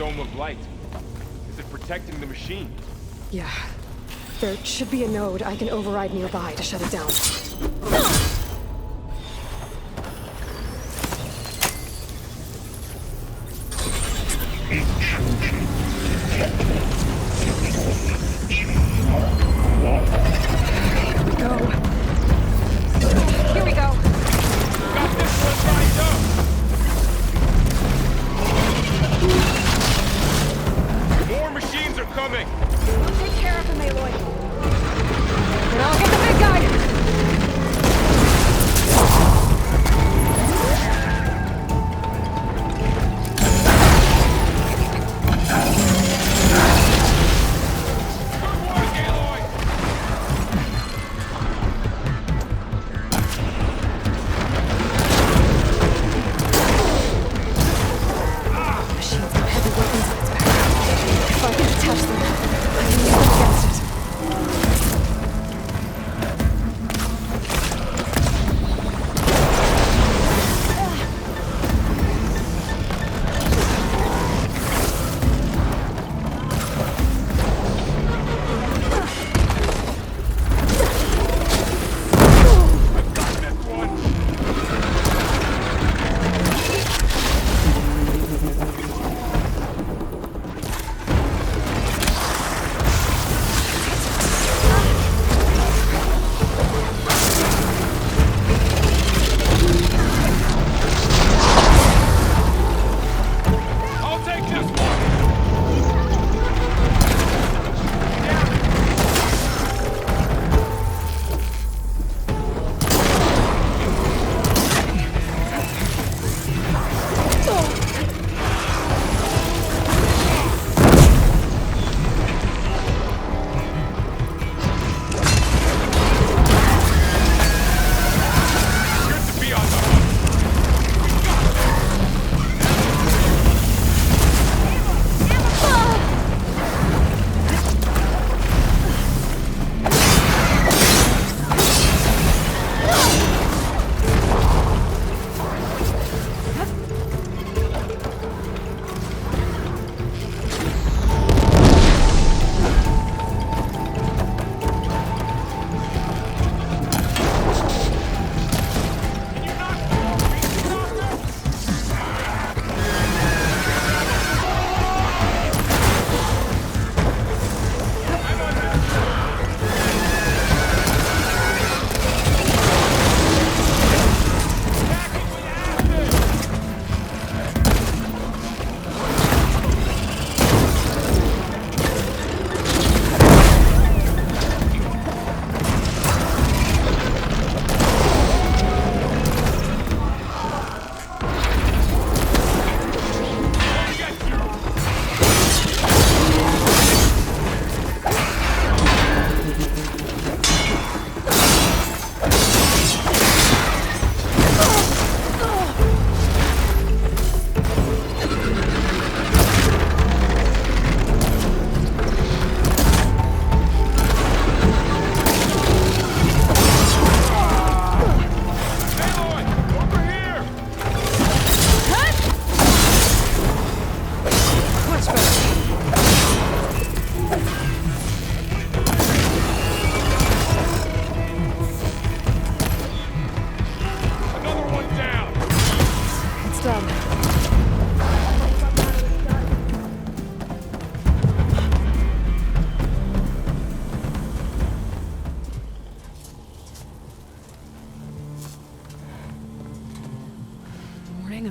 dome of light. Is it protecting the machine? Yeah. There should be a node I can override nearby to shut it down.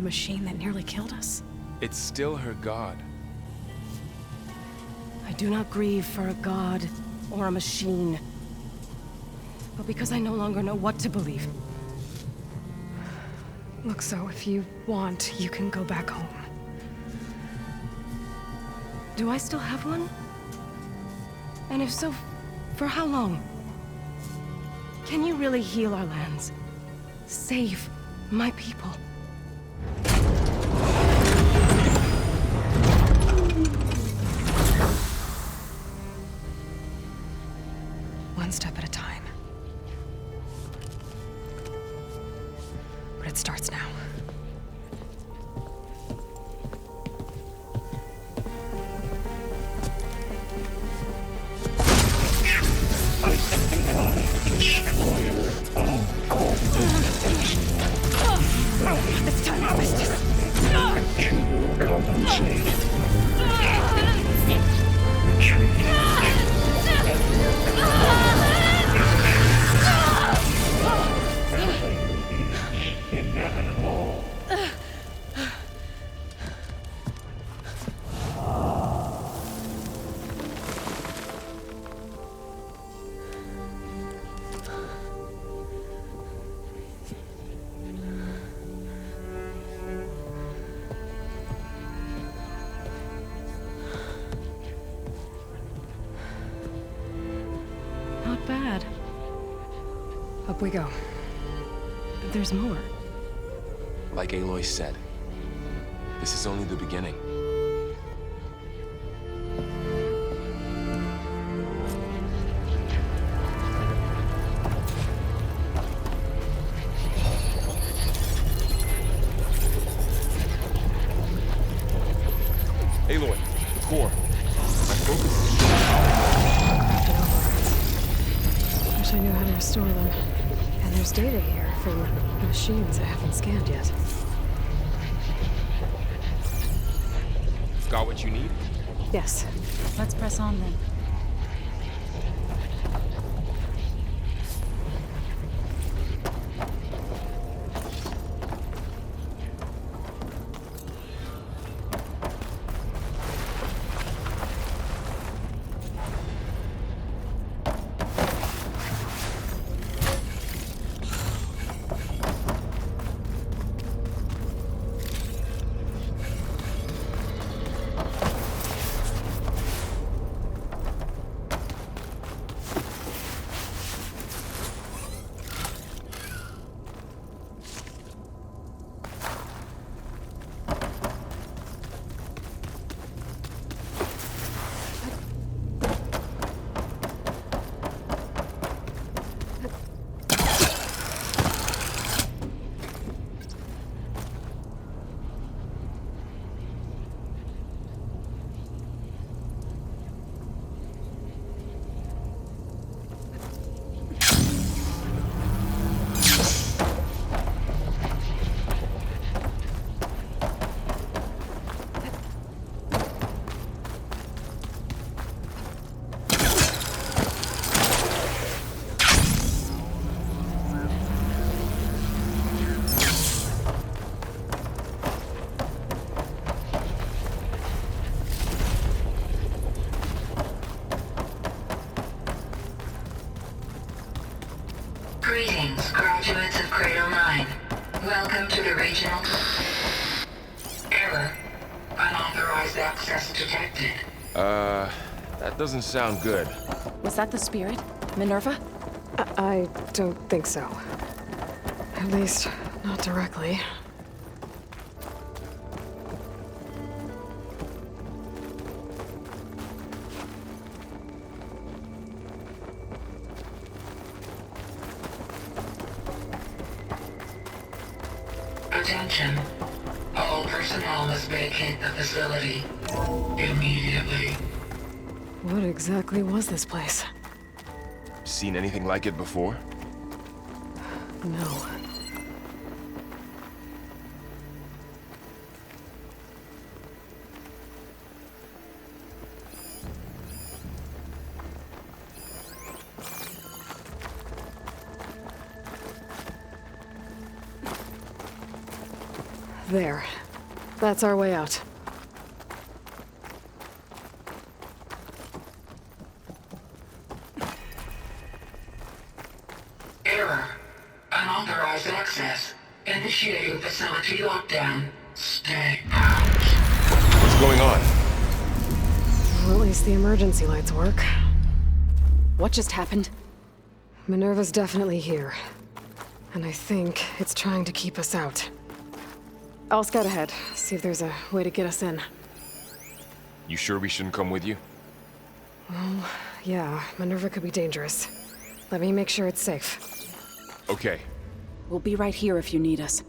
Machine that nearly killed us? It's still her god. I do not grieve for a god or a machine, but because I no longer know what to believe. Look, so if you want, you can go back home. Do I still have one? And if so, for how long? Can you really heal our lands? Save my people? One step at a time. But it starts now. This time I was just... Not bad. Up we go. There's more. Like Aloy said, this is only the beginning. Aloy, the core. My focus is... Wish I knew how to restore them. And there's data here from machines I haven't scanned yet. Got what you need? Yes. Let's press on then. Greetings, graduates of Cradle 9. Welcome to the regional... Error. Unauthorized access detected. That doesn't sound good. Was that the spirit? Minerva? I don't think so. At least, not directly. Attention. All personnel must vacate the facility. Immediately. What exactly was this place? Seen anything like it before? No. There. That's our way out. Error. Unauthorized access. Initiating facility lockdown. Stay out. What's going on? Well, at least the emergency lights work. What just happened? Minerva's definitely here. And I think it's trying to keep us out. I'll scout ahead, see if there's a way to get us in. You sure we shouldn't come with you? Well, yeah, Minerva could be dangerous. Let me make sure it's safe. Okay. We'll be right here if you need us.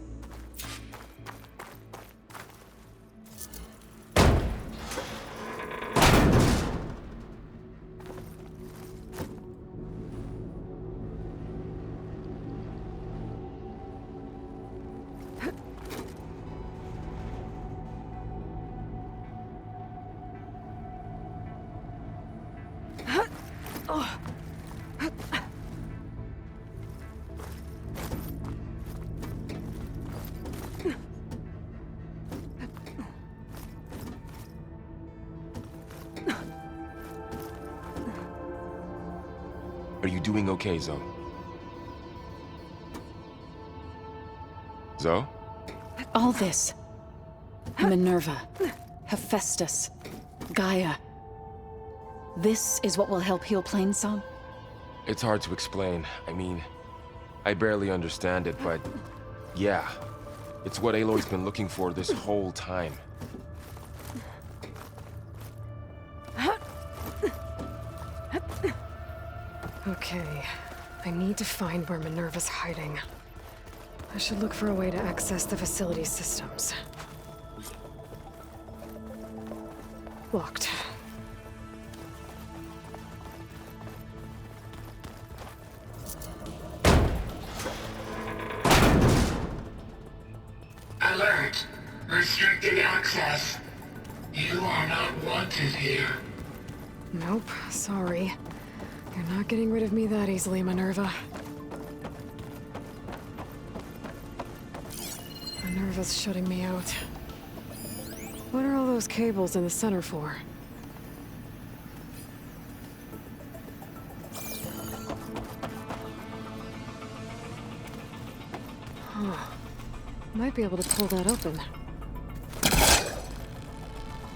doing okay, Zoe? Zoe? All this. Minerva, Hephaestus, Gaia. This is what will help heal Plainsong? It's hard to explain. I mean, I barely understand it, but yeah. It's what Aloy's been looking for this whole time. Okay, I need to find where Minerva's hiding. I should look for a way to access the facility systems. Locked. Alert! Restricted access. You are not wanted here. Nope, sorry. You're not getting rid of me that easily, Minerva. Minerva's shutting me out. What are all those cables in the center for? Huh. Might be able to pull that open.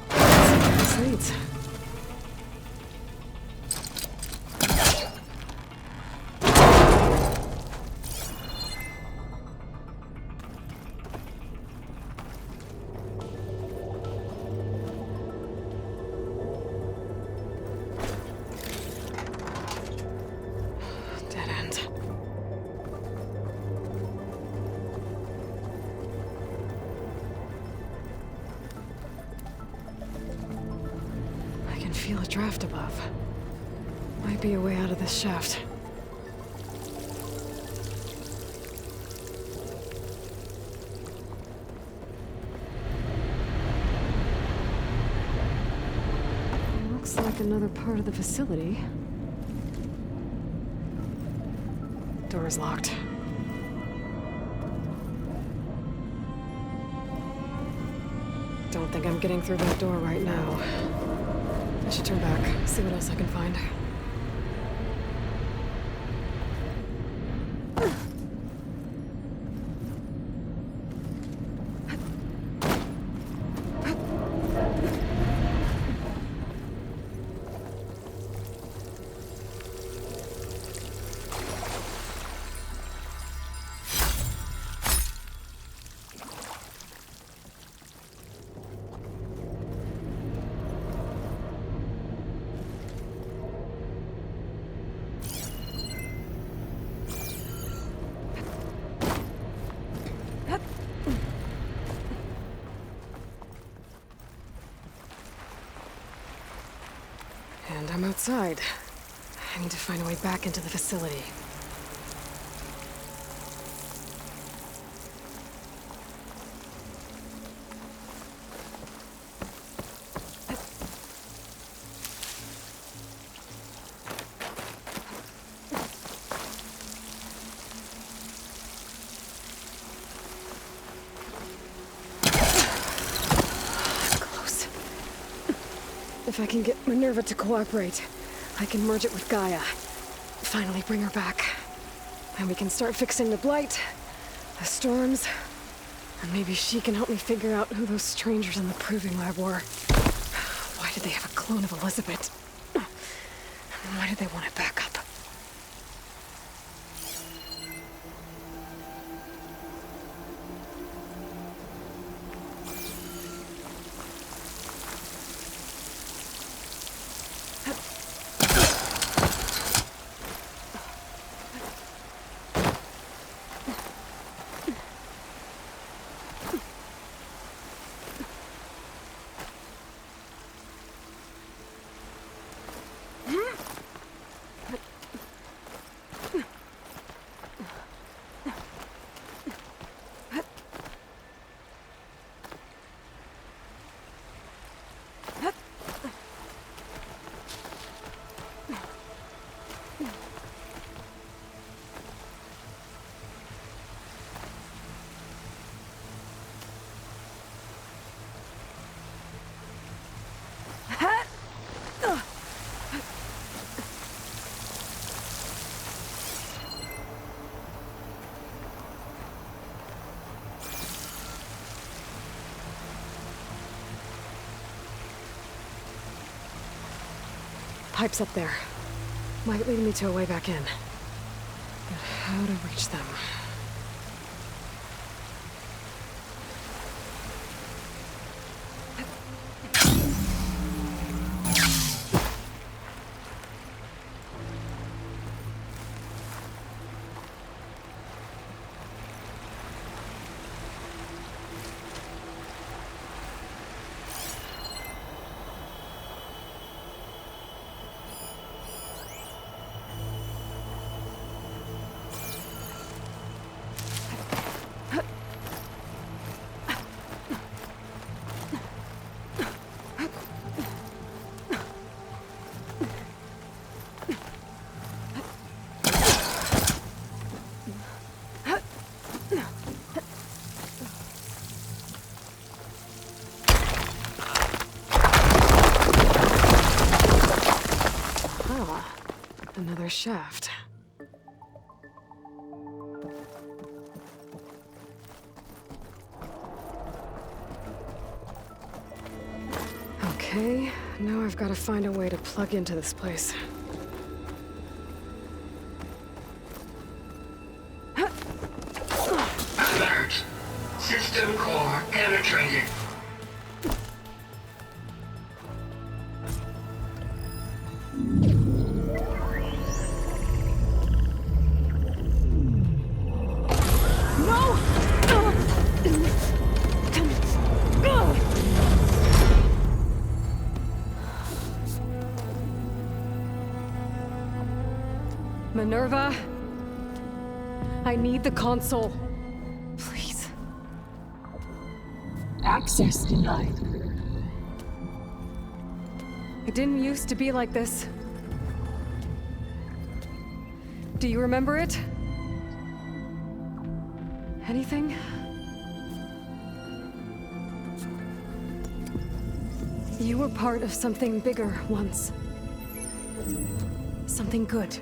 Let's see where this leads. Dead end. I can feel a draft above. Might be a way out of this shaft. Looks like another part of the facility. Door's locked. Don't think I'm getting through that door right now. I should turn back, see what else I can find. And I'm outside. I need to find a way back into the facility. If I can get Minerva to cooperate, I can merge it with Gaia. Finally bring her back. And we can start fixing the blight, the storms, and maybe she can help me figure out who those strangers in the proving lab were. Why did they have a clone of Elizabeth? And why did they want it back up? pipes up there. Might lead me to a way back in. But how to reach them? Another shaft. Okay, now I've got to find a way to plug into this place. Alert! System core penetrated. Minerva, I need the console. Please. Access denied. It didn't used to be like this. Do you remember it? Anything? You were part of something bigger once. Something good.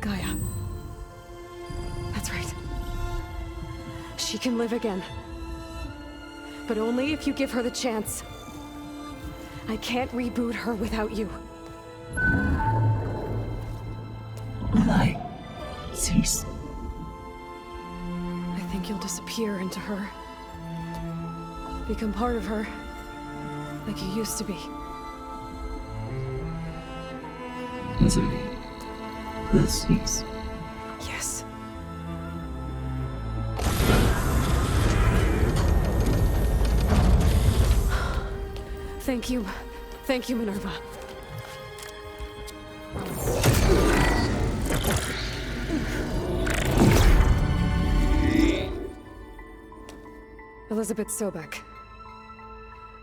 Gaia. That's right. She can live again. But only if you give her the chance. I can't reboot her without you. Aloy, cease. I think you'll disappear into her. Become part of her. Like you used to be. Desiree, let's cease. Yes. Thank you. Thank you, Minerva. Elizabeth Sobek.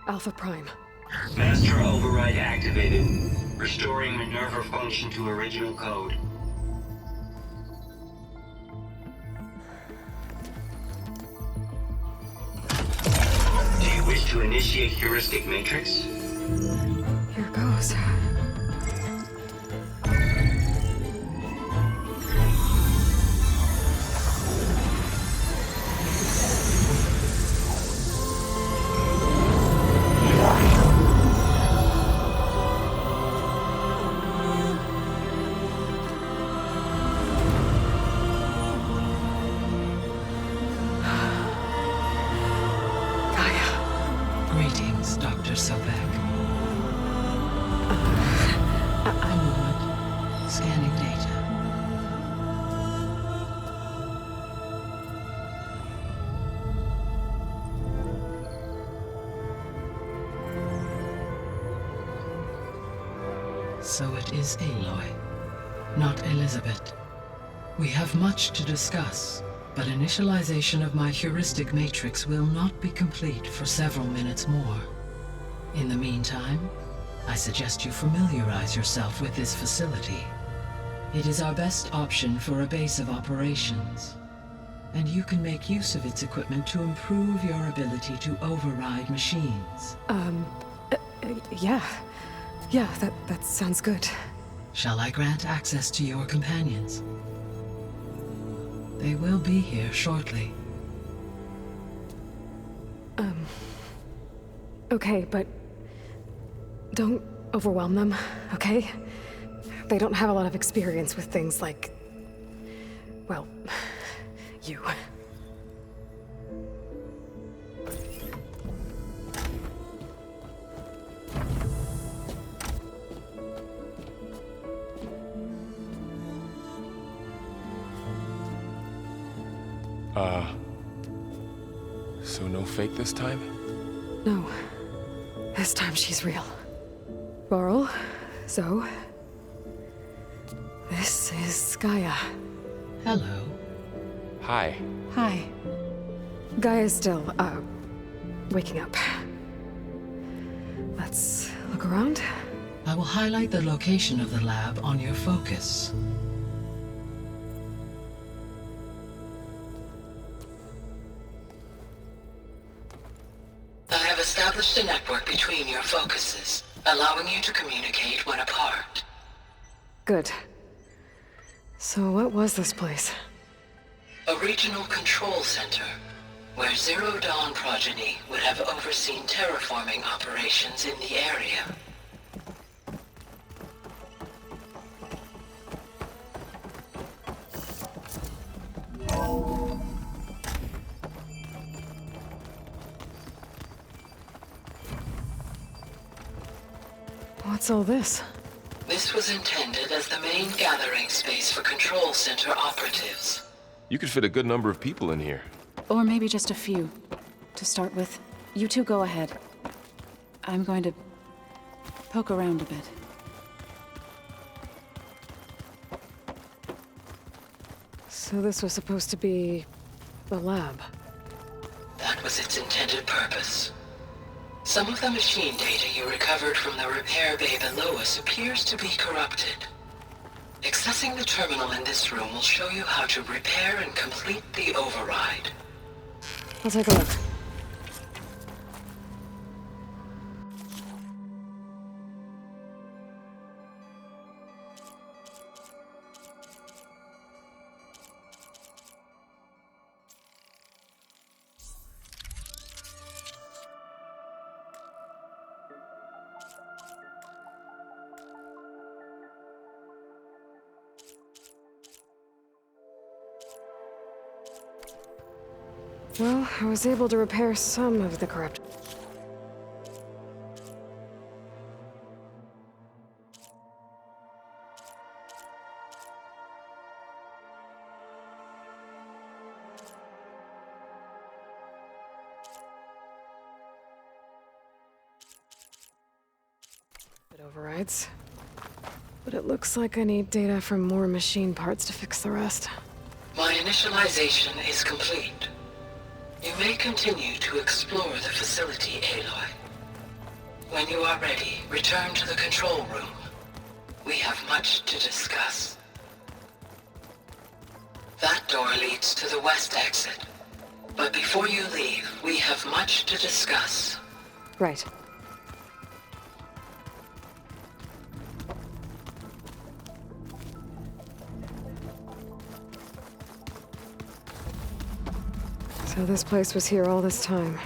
Alpha Prime. Master override activated. Restoring Minerva function to original code. Do you wish to initiate heuristic matrix? Here goes. Greetings, Dr. Sobek. I'm Aloy, scanning data. So it is Aloy, not Elizabeth. We have much to discuss, but initialization of my heuristic matrix will not be complete for several minutes more. In the meantime, I suggest you familiarize yourself with this facility. It is our best option for a base of operations, and you can make use of its equipment to improve your ability to override machines. Yeah. Yeah, that sounds good. Shall I grant access to your companions? They will be here shortly. Okay, but Don't overwhelm them, okay? They don't have a lot of experience with things like... well, you. So no fake this time? No. This time she's real. Varl, Zoe. This is Gaia. Hello. Hi. Hi. Gaia's still, waking up. Let's look around. I will highlight the location of the lab on your focus. I have established a network between your focuses, allowing you to communicate when apart. Good. So what was this place? A regional control center, where Zero Dawn progeny would have overseen terraforming operations in the area. What's all this? This was intended as the main gathering space for control center operatives. You could fit a good number of people in here. Or maybe just a few. To start with, you two go ahead. I'm going to poke around a bit. So this was supposed to be... the lab. That was its intended purpose. Some of the machine data you recovered from the repair bay below us appears to be corrupted. Accessing the terminal in this room will show you how to repair and complete the override. I'll take a look. Well, I was able to repair some of the corrupt... It overrides. But it looks like I need data from more machine parts to fix the rest. My initialization is complete. You may continue to explore the facility, Aloy. When you are ready, return to the control room. We have much to discuss. That door leads to the west exit. But before you leave, we have much to discuss. Right. So this place was here all this time.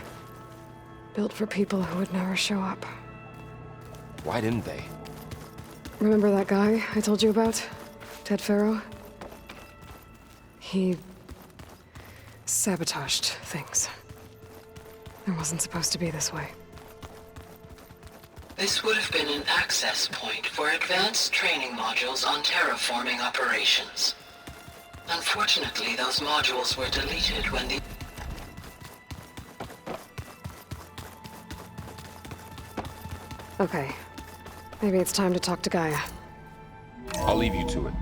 Built for people who would never show up. Why didn't they? Remember that guy I told you about? Ted Farrow? He... sabotaged things. It wasn't supposed to be this way. This would have been an access point for advanced training modules on terraforming operations. Unfortunately, those modules were deleted when the... Okay. Maybe it's time to talk to Gaia. I'll leave you to it.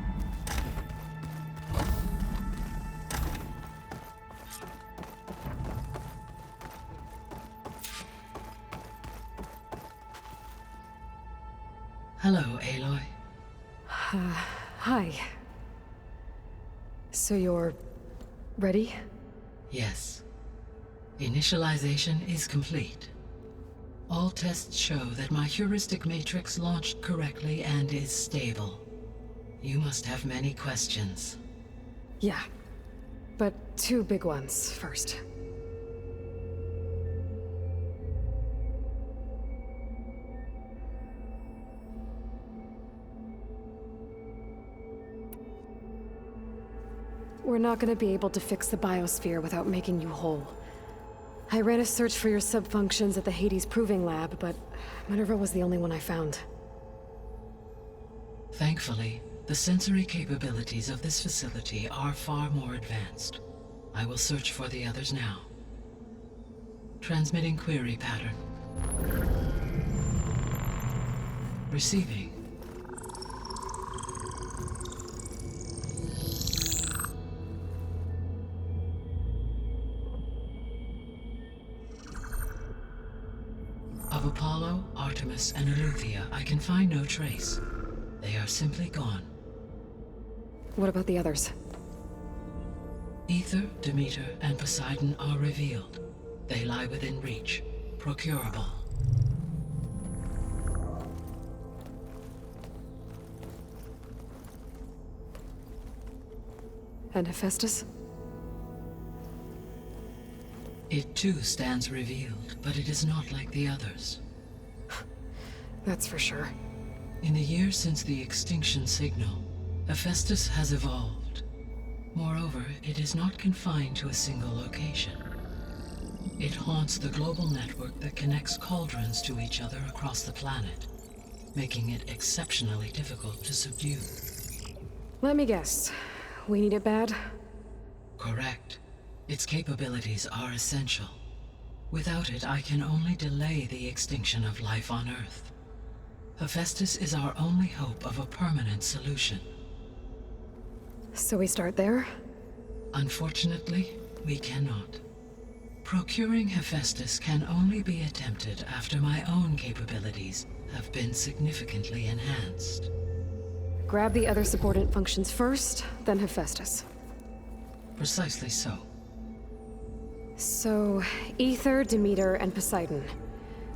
Hello, Aloy. Hi. So you're... ready? Yes. Initialization is complete. All tests show that my heuristic matrix launched correctly and is stable. You must have many questions. Yeah. But two big ones first. We're not gonna be able to fix the biosphere without making you whole. I ran a search for your sub-functions at the Hades Proving Lab, but Minerva was the only one I found. Thankfully, the sensory capabilities of this facility are far more advanced. I will search for the others now. Transmitting query pattern. Receiving. Of Apollo, Artemis, and Eleuthia, I can find no trace. They are simply gone. What about the others? Ether, Demeter, and Poseidon are revealed. They lie within reach, procurable. And Hephaestus? It too stands revealed, but it is not like the others. That's for sure. In the years since the extinction signal, Hephaestus has evolved. Moreover, it is not confined to a single location. It haunts the global network that connects cauldrons to each other across the planet, making it exceptionally difficult to subdue. Let me guess. We need it bad? Correct. Its capabilities are essential. Without it, I can only delay the extinction of life on Earth. Hephaestus is our only hope of a permanent solution. So we start there? Unfortunately, we cannot. Procuring Hephaestus can only be attempted after my own capabilities have been significantly enhanced. Grab the other subordinate functions first, then Hephaestus. Precisely so. So, Ether, Demeter, and Poseidon.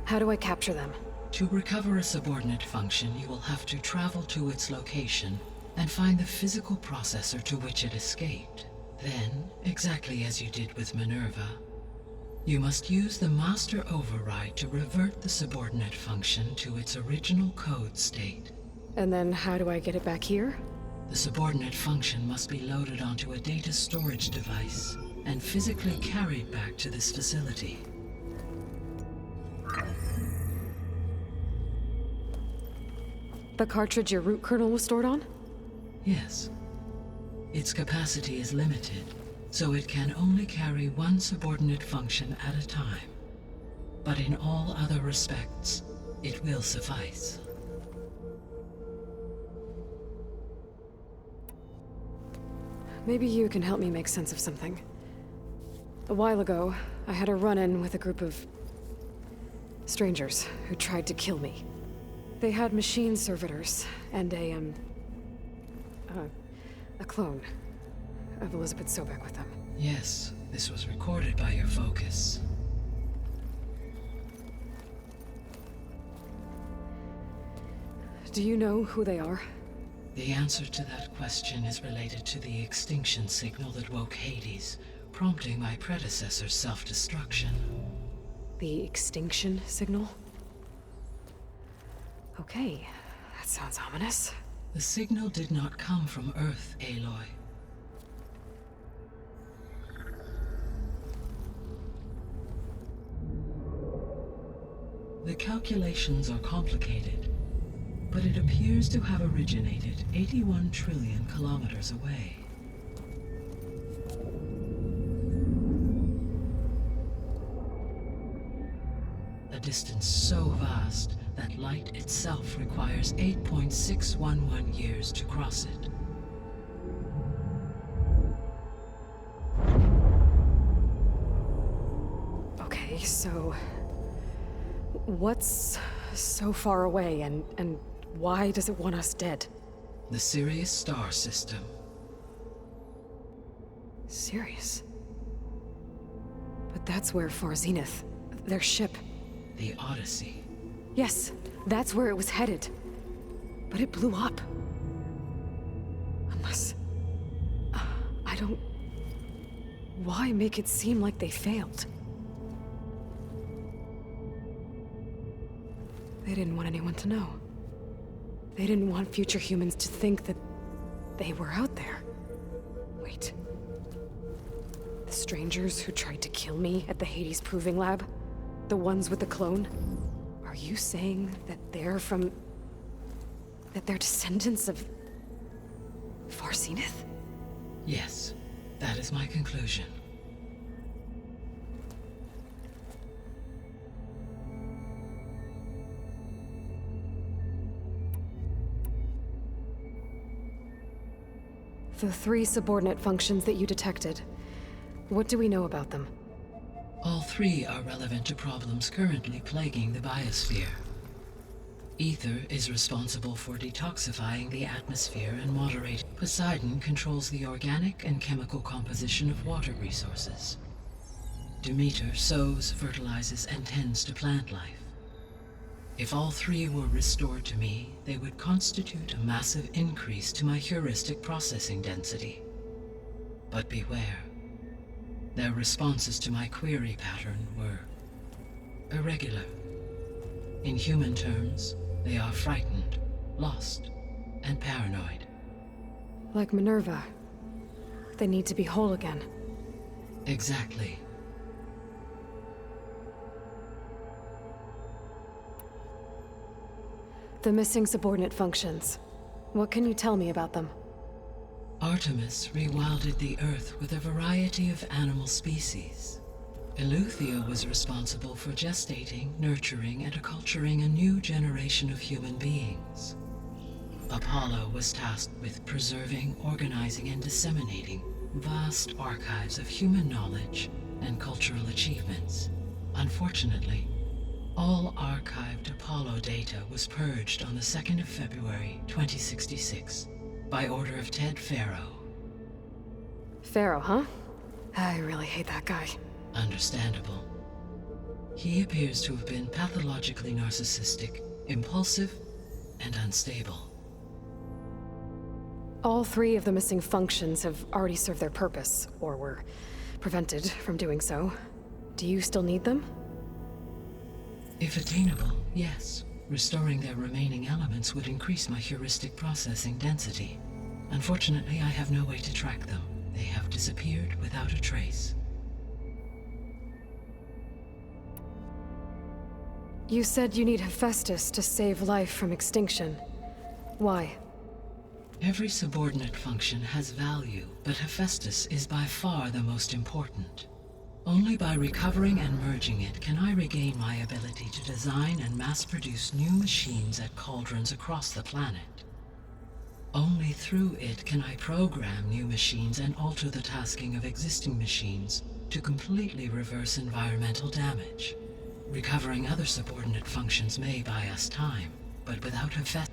How do I capture them? To recover a subordinate function, you will have to travel to its location and find the physical processor to which it escaped. Then, exactly as you did with Minerva, you must use the master override to revert the subordinate function to its original code state. And then how do I get it back here? The subordinate function must be loaded onto a data storage device and physically carried back to this facility. The cartridge your root kernel was stored on? Yes. Its capacity is limited, so it can only carry one subordinate function at a time. But in all other respects, it will suffice. Maybe you can help me make sense of something. A while ago, I had a run-in with a group of strangers who tried to kill me. They had machine servitors and a clone of Elizabeth Sobek with them. Yes, this was recorded by your focus. Do you know who they are? The answer to that question is related to the extinction signal that woke Hades, prompting my predecessor's self-destruction. The extinction signal? Okay, that sounds ominous. The signal did not come from Earth, Aloy. The calculations are complicated, but it appears to have originated 81 trillion kilometers away. A distance so vast that light itself requires 8.611 years to cross it. Okay, so what's so far away and why does it want us dead? The Sirius star system. Sirius? But that's where Far Zenith, their ship. The Odyssey. Yes, that's where it was headed. But it blew up. Unless... I don't... Why make it seem like they failed? They didn't want anyone to know. They didn't want future humans to think that they were out there. Wait, The strangers who tried to kill me at the Hades Proving Lab? The ones with the clone? Are you saying that they're from... that they're descendants of... Zenith? Yes, that is my conclusion. The 3 subordinate functions that you detected, what do we know about them? All 3 are relevant to problems currently plaguing the biosphere. Ether is responsible for detoxifying the atmosphere and moderating. Poseidon controls the organic and chemical composition of water resources. Demeter sows, fertilizes, and tends to plant life. If all 3 were restored to me, they would constitute a massive increase to my heuristic processing density. But beware. Their responses to my query pattern were irregular. In human terms, they are frightened, lost, and paranoid. Like Minerva. They need to be whole again. Exactly. The missing subordinate functions. What can you tell me about them? Artemis rewilded the Earth with a variety of animal species. Eleuthia was responsible for gestating, nurturing, and acculturating a new generation of human beings. Apollo was tasked with preserving, organizing, and disseminating vast archives of human knowledge and cultural achievements. Unfortunately, all archived Apollo data was purged on the 2nd of February, 2066, by order of Ted Faro. Pharaoh, huh? I really hate that guy. Understandable. He appears to have been pathologically narcissistic, impulsive, and unstable. All 3 of the missing functions have already served their purpose, or were prevented from doing so. Do you still need them? If attainable, yes. Restoring their remaining elements would increase my heuristic processing density. Unfortunately, I have no way to track them. They have disappeared without a trace. You said you need Hephaestus to save life from extinction. Why? Every subordinate function has value, but Hephaestus is by far the most important. Only by recovering and merging it can I regain my ability to design and mass-produce new machines at cauldrons across the planet. Only through it can I program new machines and alter the tasking of existing machines to completely reverse environmental damage. Recovering other subordinate functions may buy us time, but without Hephaestus...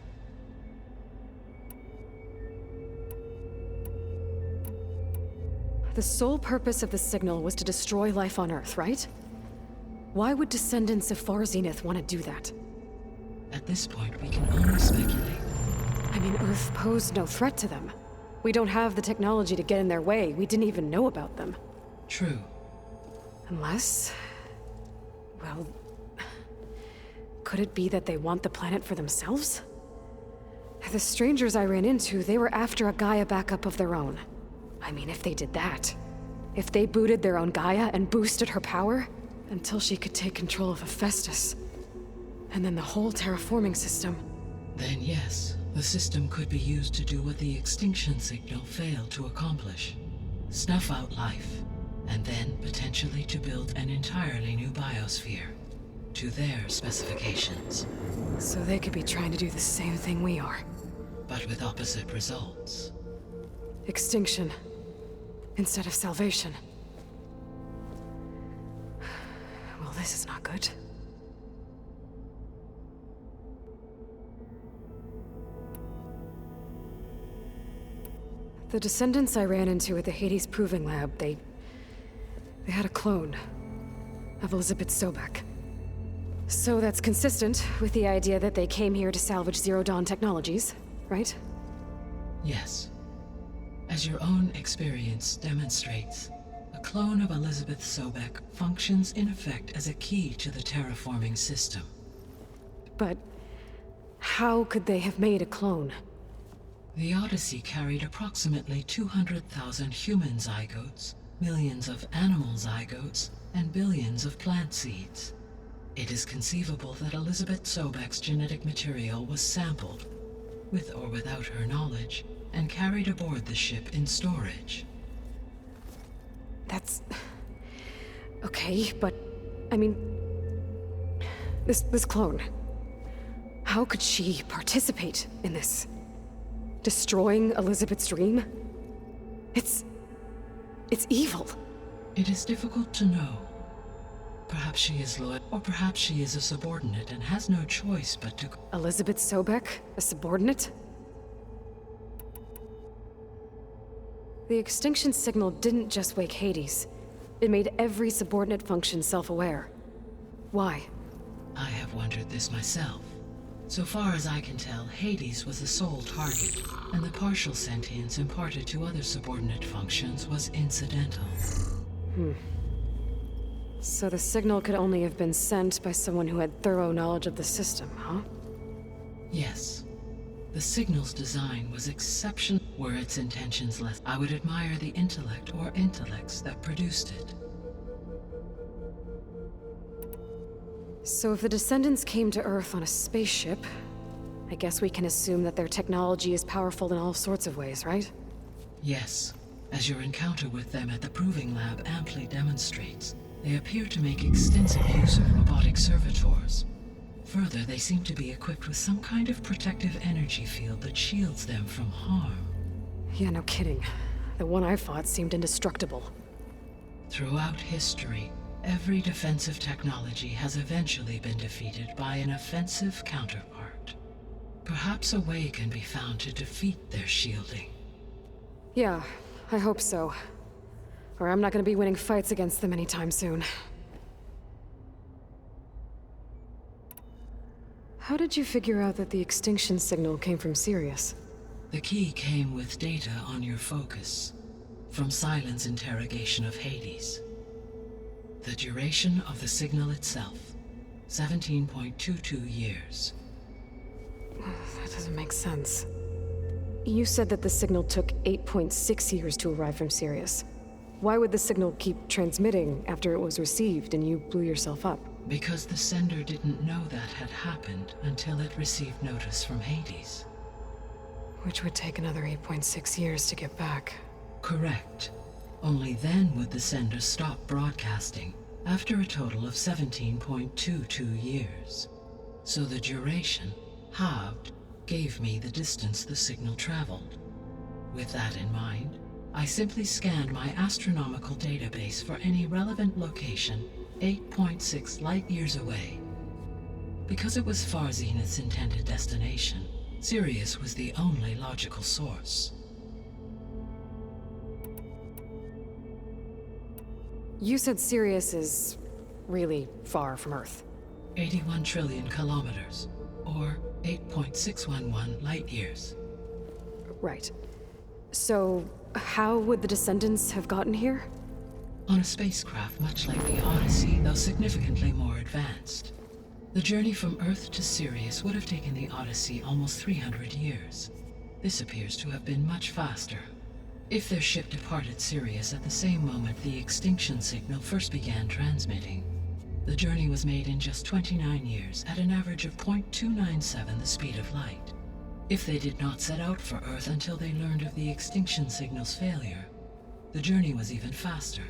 The sole purpose of the signal was to destroy life on Earth, right? Why would descendants of Zenith want to do that? At this point, we can only speculate. I mean, Earth posed no threat to them. We don't have the technology to get in their way. We didn't even know about them. True. Unless... well... could it be that they want the planet for themselves? The strangers I ran into, they were after a Gaia backup of their own. I mean, if they did that, if they booted their own Gaia and boosted her power, until she could take control of Hephaestus, and then the whole terraforming system. Then yes, the system could be used to do what the extinction signal failed to accomplish. Snuff out life, and then potentially to build an entirely new biosphere, to their specifications. So they could be trying to do the same thing we are. But with opposite results. Extinction. Instead of salvation. Well, this is not good. The descendants I ran into at the Hades Proving Lab, they had a clone of Elizabeth Sobek. So that's consistent with the idea that they came here to salvage Zero Dawn technologies, right? Yes. As your own experience demonstrates, a clone of Elizabeth Sobek functions in effect as a key to the terraforming system. But how could they have made a clone? The Odyssey carried approximately 200,000 human zygotes millions of animal zygotes, and billions of plant seeds. It is conceivable that Elizabeth Sobek's genetic material was sampled, with or without her knowledge, and carried aboard the ship in storage. That's... okay, but... I mean... This clone... How could she participate in this? Destroying Elizabeth's dream? It's evil. It is difficult to know. Perhaps she is loyal, or perhaps she is a subordinate and has no choice but to... Elizabeth Sobek, a subordinate? The extinction signal didn't just wake Hades. It made every subordinate function self-aware. Why? I have wondered this myself. So far as I can tell, Hades was the sole target, and the partial sentience imparted to other subordinate functions was incidental. So the signal could only have been sent by someone who had thorough knowledge of the system, huh? Yes. The signal's design was exceptional. Were its intentions less, I would admire the intellect or intellects that produced it. So if the descendants came to Earth on a spaceship, I guess we can assume that their technology is powerful in all sorts of ways, right? Yes. As your encounter with them at the Proving Lab amply demonstrates, they appear to make extensive use of robotic servitors. Further, they seem to be equipped with some kind of protective energy field that shields them from harm. Yeah, no kidding. The one I fought seemed indestructible. Throughout history, every defensive technology has eventually been defeated by an offensive counterpart. Perhaps a way can be found to defeat their shielding. Yeah, I hope so. Or I'm not gonna be winning fights against them anytime soon. How did you figure out that the extinction signal came from Sirius? The key came with data on your focus, from Silent's interrogation of Hades. The duration of the signal itself, 17.22 years. That doesn't make sense. You said that the signal took 8.6 years to arrive from Sirius. Why would the signal keep transmitting after it was received and you blew yourself up? Because the sender didn't know that had happened until it received notice from Hades. Which would take another 8.6 years to get back. Correct. Only then would the sender stop broadcasting, after a total of 17.22 years. So the duration, halved, gave me the distance the signal traveled. With that in mind, I simply scanned my astronomical database for any relevant location 8.6 light-years away. Because it was far Zenith's intended destination, Sirius was the only logical source. You said Sirius is really far from Earth. 81 trillion kilometers, or 8.611 light-years. Right. So, how would the descendants have gotten here? On a spacecraft much like the Odyssey, though significantly more advanced. The journey from Earth to Sirius would have taken the Odyssey almost 300 years. This appears to have been much faster. If their ship departed Sirius at the same moment the extinction signal first began transmitting, the journey was made in just 29 years at an average of 0.297 the speed of light. If they did not set out for Earth until they learned of the extinction signal's failure, the journey was even faster,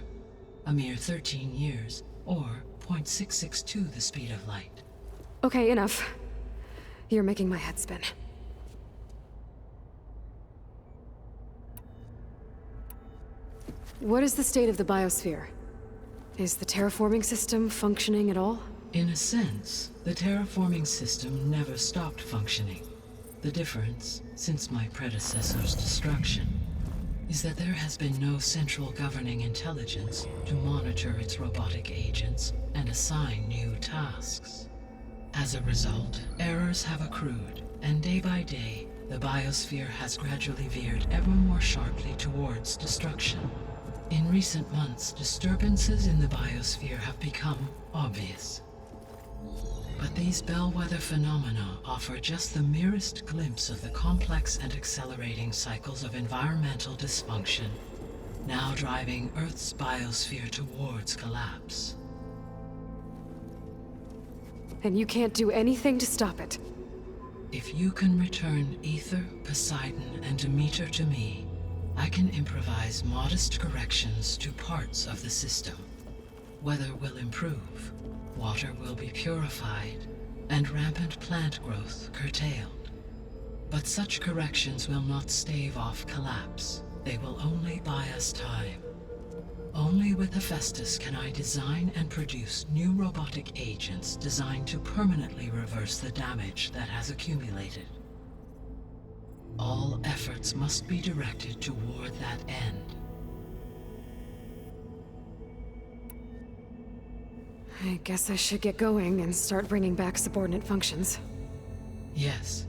a mere 13 years, or 0.662 the speed of light. Okay, enough. You're making my head spin. What is the state of the biosphere? Is the terraforming system functioning at all? In a sense, the terraforming system never stopped functioning. The difference, since my predecessor's destruction, is that there has been no central governing intelligence to monitor its robotic agents and assign new tasks. As a result, errors have accrued, and day by day, the biosphere has gradually veered ever more sharply towards destruction. In recent months, disturbances in the biosphere have become obvious. But these bellwether phenomena offer just the merest glimpse of the complex and accelerating cycles of environmental dysfunction now driving Earth's biosphere towards collapse. And you can't do anything to stop it. If you can return Ether, Poseidon, and Demeter to me, I can improvise modest corrections to parts of the system. Weather will improve, water will be purified, and rampant plant growth curtailed. But such corrections will not stave off collapse. They will only buy us time. Only with Hephaestus can I design and produce new robotic agents designed to permanently reverse the damage that has accumulated. All efforts must be directed toward that end. I guess I should get going and start bringing back subordinate functions. Yes.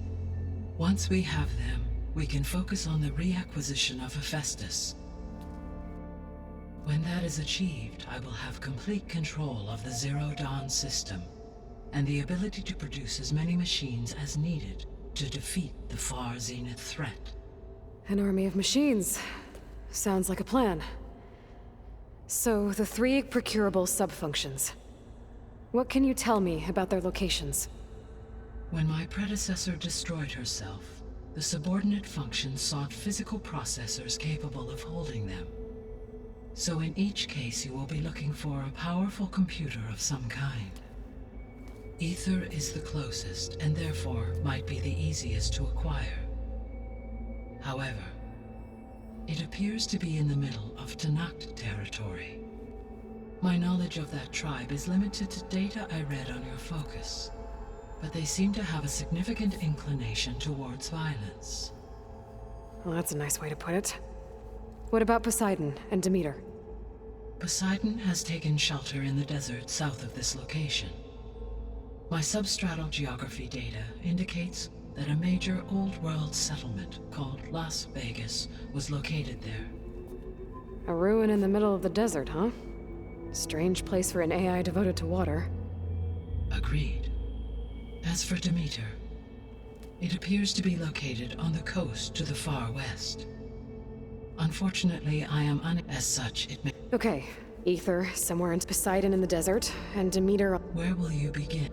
Once we have them, we can focus on the reacquisition of Hephaestus. When that is achieved, I will have complete control of the Zero Dawn system, and the ability to produce as many machines as needed to defeat the far zenith threat. An army of machines. Sounds like a plan. So, the 3 procurable sub-functions. What can you tell me about their locations? When my predecessor destroyed herself, the subordinate functions sought physical processors capable of holding them. So in each case you will be looking for a powerful computer of some kind. Ether is the closest, and therefore might be the easiest to acquire. However, it appears to be in the middle of Tenakth territory. My knowledge of that tribe is limited to data I read on your focus, but they seem to have a significant inclination towards violence. Well, that's a nice way to put it. What about Poseidon and Demeter? Poseidon has taken shelter in the desert south of this location. My substratal geography data indicates that a major old-world settlement called Las Vegas was located there. A ruin in the middle of the desert, huh? Strange place for an AI devoted to water. Agreed. As for Demeter, it appears to be located on the coast to the far west. Unfortunately, I am as such, it may— Okay, Ether, somewhere in Poseidon in the desert, and Demeter— Where will you begin?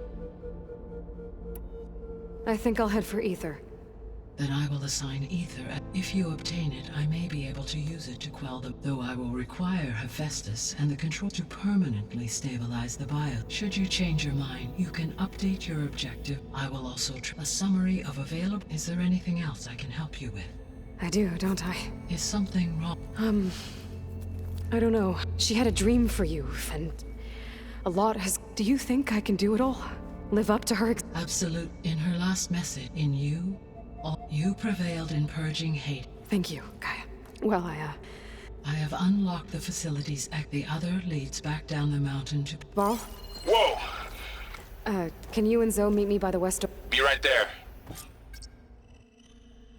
I think I'll head for Ether. Then I will assign Ether. If you obtain it, I may be able to use it to quell the— Though I will require Hephaestus and the control to permanently stabilize the bio. Should you change your mind, you can update your objective. I will also a summary of available— Is there anything else I can help you with? I do, don't I? Is something wrong? I don't know. She had a dream for you, and a lot has— Do you think I can do it all? Live up to her— Absolute. In her last message, in you, you prevailed in purging hate. Thank you, Gaia. Well, I have unlocked the facility's the other leads back down the mountain to— Varl? Whoa! Can you and Zoe meet me by the west door? Be right there.